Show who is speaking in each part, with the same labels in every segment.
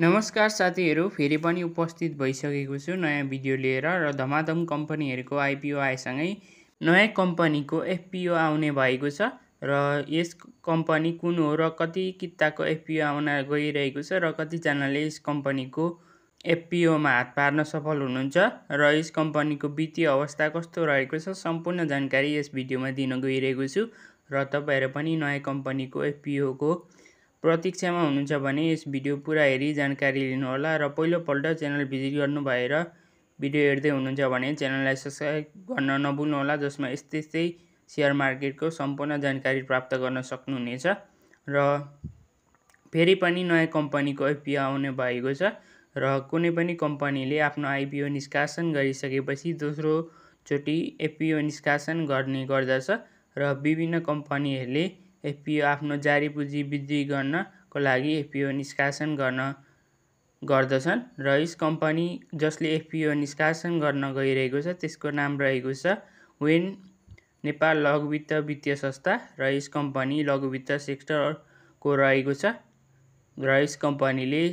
Speaker 1: नमस्कार साथीहरू, फेरि पनि उपस्थित भइसकेको छु नयाँ भिडियो लिएर र धमाधम कम्पनीहरूको आइपिओ आएसँगै नयाँ कम्पनीको एफपिओ आउने भएको छ र यस कम्पनी कुन हो र कति किताको एफपिओ आउन गइरहेको छ र कतिजनाले यस कम्पनीको एफपिओमा हात पार्न सफल हुनुहुन्छ र यस कम्पनीको वित्तीय अवस्था कस्तो रहेको छ सम्पूर्ण जानकारी यस भिडियोमा दिन गइरहेको छु र तपाईहरु पनि नयाँ कम्पनीको एफपिओको प्रतीक्षामा हुनुहुन्छ भने यस भिडियो पुरा हेरी जानकारी लिनुहोला र पहिलोपल्ट च्यानल भिजिट गर्नु भएर भिडियो हेर्दै हुनुहुन्छ भने च्यानललाई सब्स्क्राइब गर्न नभुल्नुहोला, जसमा यस्तै शेयर मार्केटको सम्पूर्ण जानकारी प्राप्त गर्न सक्नुहुनेछ र फेरि पनि नयाँ कम्पनीको आइपिओ आउने भएको छ र कुनै पनि कम्पनीले आफ्नो आइपिओ निष्कासन गरिसकेपछि दोस्रो चोटि एफपिओ निष्कासन गर्ने गर्दछ र विभिन्न कम्पनीहरूले एफपिओ आफ्नो जारी पुँजी वृद्धि गर्नको लागि एफपिओ निष्कासन गर्दछन् र यस कम्पनी जसले एफपिओ निष्कासन गर्न गइरहेको छ त्यसको नाम रहेको छ वेन नेपाल लघुवित्त वित्तीय संस्था र यस कम्पनी लघुवित्त सेक्टरको रहेको छ र यस कम्पनीले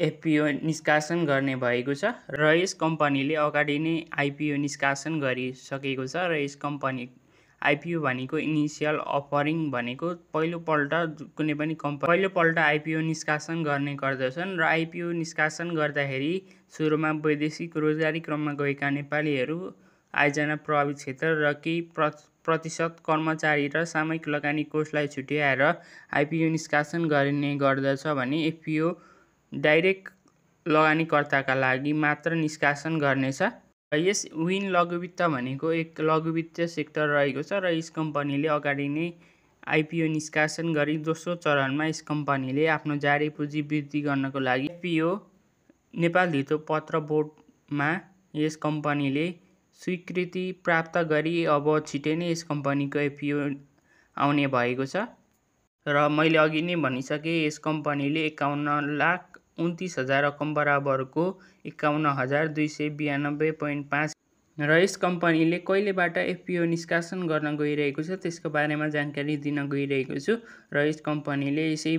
Speaker 1: एफपिओ निष्कासन गर्ने भएको छ र यस कम्पनीले अगाडि नै आइपिओ निष्कासन गरिसकेको छ र यस कम्पनी आइपिओ भनेको इनिशियल अफरिङ भनेको पहिलोपल्ट आइपिओ निष्कासन गर्ने गर्दछन् र आइपिओ निष्कासन गर्दाखेरि सुरुमा वैदेशिक रोजगारी क्रममा गएका नेपालीहरू, आयोजना प्रभावित क्षेत्र र केही प्रतिशत कर्मचारी र सामूहिक लगानी कोषलाई छुट्याएर आइपिओ निष्कासन गरिने गर्दछ भने एफपिओ डाइरेक्ट लगानीकर्ताका लागि मात्र निष्कासन गर्नेछ। यस विन लघुवित्त भनेको एक लघुवित्तीय सेक्टर रहेको छ र यस कम्पनीले अगाडि नै आइपिओ निष्कासन गरी दोस्रो चरणमा यस कम्पनीले आफ्नो जारी पुँजी वृद्धि गर्नको लागि एफपिओ नेपाल धितो पत्र बोर्डमा यस कम्पनीले स्वीकृति प्राप्त गरी अब छिटै नै यस कम्पनीको एफपिओ आउने भएको छ र मैले अघि नै भनिसके यस कम्पनीले 51,29,000 रकम बराबरको 51,292.5 र यस कम्पनीले कहिलेबाट एफपिओ निष्कासन गर्न गइरहेको छ त्यसको बारेमा जानकारी दिन गइरहेको छु र यस कम्पनीले यसै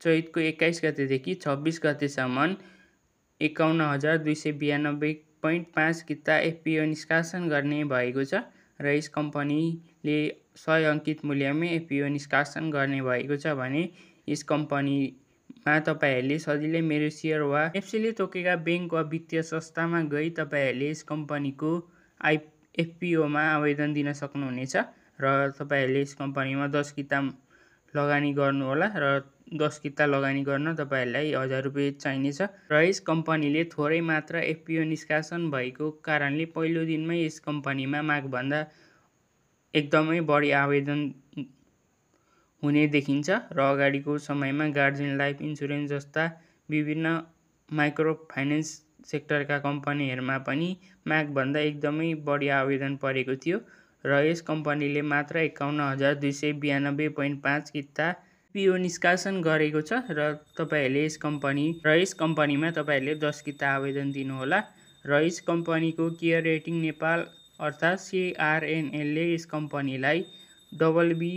Speaker 1: चैतको 21 गतेदेखि 26 गतेसम्म 51,292.5 किता एफपिओ निष्कासन गर्ने भएको छ र यस कम्पनीले 100 अङ्कित मूल्यमै एफपिओ निष्कासन गर्ने भएको छ भने यस कम्पनीमा तपाईहरुले सजिलै मेरो शेयर वा एफसीले तोकेका बैंक वा वित्तीय संस्थामा गई तपाईहरुले यस कम्पनीको एफपिओमा आवेदन दिन सक्नुहुनेछ र तपाईहरुले यस कम्पनीमा 10 किता लगानी गर्नुहोला र 10 किता लगानी गर्न तपाईहरुलाई 1000 रुपैयाँ चाहिनेछ र यस कम्पनीले थोरै मात्र एफपिओ निष्कासन भएको कारणले पहिलो दिनमै यस कम्पनीमा मागभन्दा एकदमै बढी आवेदन हुने देखिन्छ र अगाडिको समयमा गार्जियन लाइफ इन्स्योरेन्स जस्ता विभिन्न माइक्रो फाइनान्स सेक्टरका कम्पनीहरुमा पनि मागभन्दा एकदमै बढी आवेदन परेको थियो र यस कम्पनीले मात्र 51,292.5 किता एफपिओ निष्कासन गरेको छ र तपाईहरुले यस कम्पनीमा तपाईहरुले 10 किता आवेदन दिनुहोला र यस कम्पनीको केयर रेटिङ नेपाल अर्थात् CRNL ले यस कम्पनीलाई BB+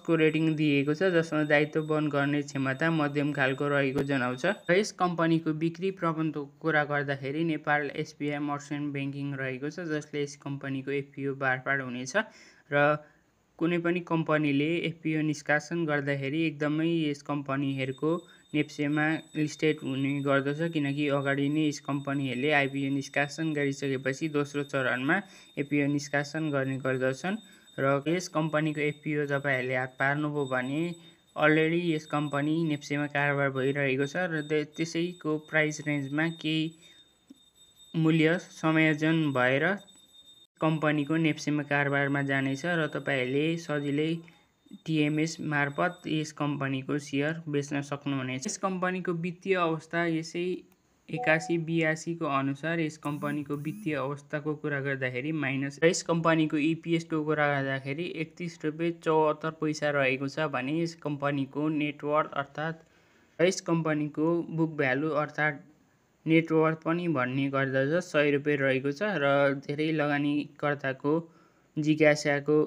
Speaker 1: को रेटिङ दिएको छ जसमा दायित्व वहन गर्ने क्षमता मध्यम खालको रहेको जनाउँछ र यस कम्पनीको बिक्री प्रबन्धको कुरा गर्दाखेरि नेपाल SBI मर्चेन्ट ब्याङ्किङ रहेको छ जसले यस कम्पनीको एफपिओ बाँडफाँड हुनेछ र कुनै पनि कम्पनीले एफपिओ निष्कासन गर्दाखेरि एकदमै यस कम्पनीहरुको नेप्सेमा लिस्टेड हुने गर्दछ किनकि अगाडि नै यस कम्पनीहरुले आइपिओ निष्कासन गरिसकेपछि दोस्रो चरणमा एफपिओ निष्कासन गर्ने गर्दछन् र यस कम्पनीको एफपिओ तपाईहरुले हात पार्नुभयो भने अलरेडी यस कम्पनी नेप्सेमा कारोबार भइरहेको छ र त्यसैको प्राइस रेन्जमा केही मूल्य समायोजन भएर कम्पनीको नेप्सेमा कारोबारमा जानेछ र तपाईहरुले सजिलै टिएमएस मार्फत यस कम्पनीको शेयर बेच्न सक्नुहुनेछ। यस कम्पनीको वित्तीय अवस्था यसै 8182 को अनुसार यस कम्पनीको वित्तीय अवस्थाको कुरा गर्दाखेरि माइनस र यस कम्पनीको इपीएस को कुरा गर्दाखेरि 31.74 रुपैयाँ रहेको छ भने यस कम्पनीको नेटवर्थ अर्थात् यस कम्पनीको बुक भ्यालु अर्थात् नेटवर्थ पनि भन्ने गर्दछ 100 रुपैयाँ रहेको छ र धेरै लगानीकर्ताको जिज्ञासाको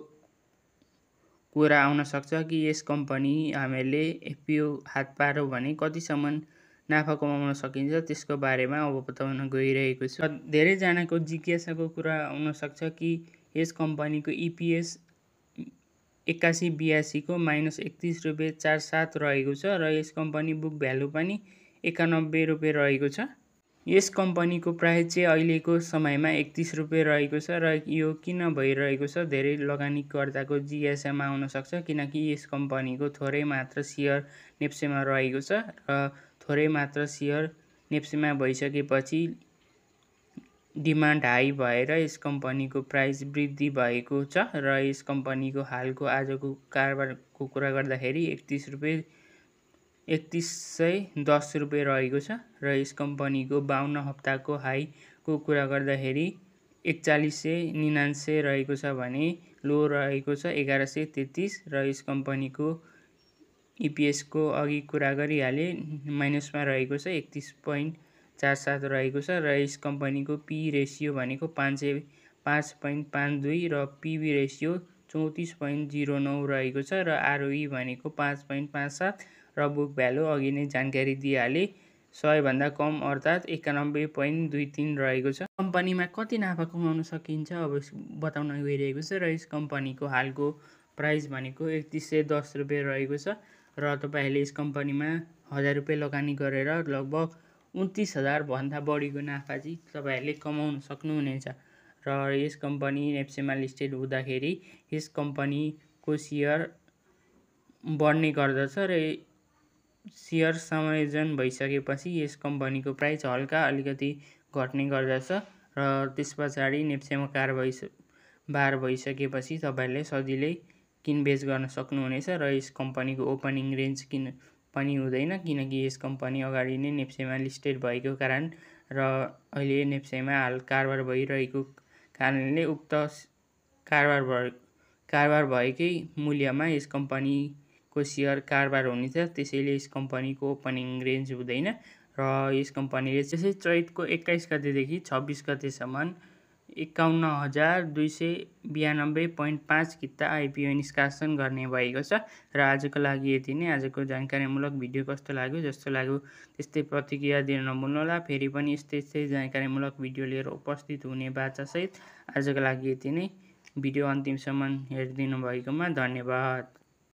Speaker 1: कुरा आउन सक्छ कि यस कम्पनी हामीले एफपिओ हात पार्यो भने कतिसम्म नाफा कमाउन सकिन्छ, त्यसको बारेमा अब बताउन गइरहेको छु। धेरैजनाको जिज्ञासाको कुरा आउन सक्छ कि यस कम्पनीको इपिएस 8182 को -31.47 रहेको छ र यस कम्पनी बुक भ्यालु पनि 91 रुपियाँ रहेको छ। यस कम्पनीको प्राइस चाहिँ अहिलेको समयमा 31 रुपियाँ रहेको छ र यो किन भइरहेको छ धेरै लगानीकर्ताको जिज्ञासामा आउन सक्छ, किनकि यस कम्पनीको थोरै मात्र सेयर नेप्सेमा रहेको छ र थोरै मात्र सेयर नेप्सेमा भइसकेपछि डिमान्ड हाई भएर यस कम्पनीको प्राइस वृद्धि भएको छ र यस कम्पनीको हालको आजको कारोबारको कुरा गर्दाखेरि 3110 रुपियाँ रहेको छ र यस कम्पनीको 52 हप्ताको हाईको कुरा गर्दाखेरि 4199 रहेको छ भने लो रहेको छ 1133 र यस कम्पनीको इपिएसको अघि कुरा गरिहाले माइनसमा रहेको छ 31.47 रहेको छ र यस कम्पनीको पी रेसियो भनेको 5.52 र पिबी रेसियो 34.09 रहेको छ र आरओई भनेको 5.57 र बुक भ्यालु अघि नै जानकारी दिइहाले 100 भन्दा कम अर्थात् 91.23 रहेको छ। कम्पनीमा कति नाफा कमाउन सकिन्छ अब बताउन गइरहेको छ र यस कम्पनीको हालको प्राइस भनेको 3110 रुपियाँ रहेको छ र तपाईहरूले यस कम्पनीमा 1000 रुपियाँ लगानी गरेर लगभग 29,000 भन्दा बढीको नाफा चाहिँ तपाईहरूले कमाउन सक्नुहुनेछ र यस कम्पनी नेप्सेमा लिस्टेड हुँदाखेरि यस कम्पनीको सेयर बढ्ने गर्दछ र सेयर समायोजन भइसकेपछि यस कम्पनीको प्राइस हल्का अलिकति घट्ने गर्दछ र त्यस पछाडि नेप्सेमा कारोबार भइसकेपछि तपाईहरूले सजिलै किनबेच गर्न सक्नुहुनेछ र यस कम्पनीको ओपनिङ रेन्ज पनि हुँदैन, किनकि यस कम्पनी अगाडि नै नेप्सेमा लिस्टेड भएको कारण र अहिले नेप्सेमा हाल कारोबार भइरहेको कारणले उक्त कारोबार भएकै मूल्यमा यस कम्पनीको सेयर कारोबार हुनेछ, त्यसैले यस कम्पनीको ओपनिङ रेन्ज हुँदैन र यस कम्पनीले त्यसै चैतको 21 गतेदेखि 26 गतेसम्म 51,292.5 किता आइपिओ निष्कासन गर्ने भएको छ र आजको लागि यति नै। आजको जानकारीमूलक भिडियो कस्तो लाग्यो, जस्तो लाग्यो त्यस्तै प्रतिक्रिया दिन नभुल्नुहोला। फेरि पनि यस्तै जानकारीमूलक भिडियो लिएर उपस्थित हुने बाचासहित आजको लागि यति नै। भिडियो अन्तिमसम्म हेरिदिनु भएकोमा धन्यवाद।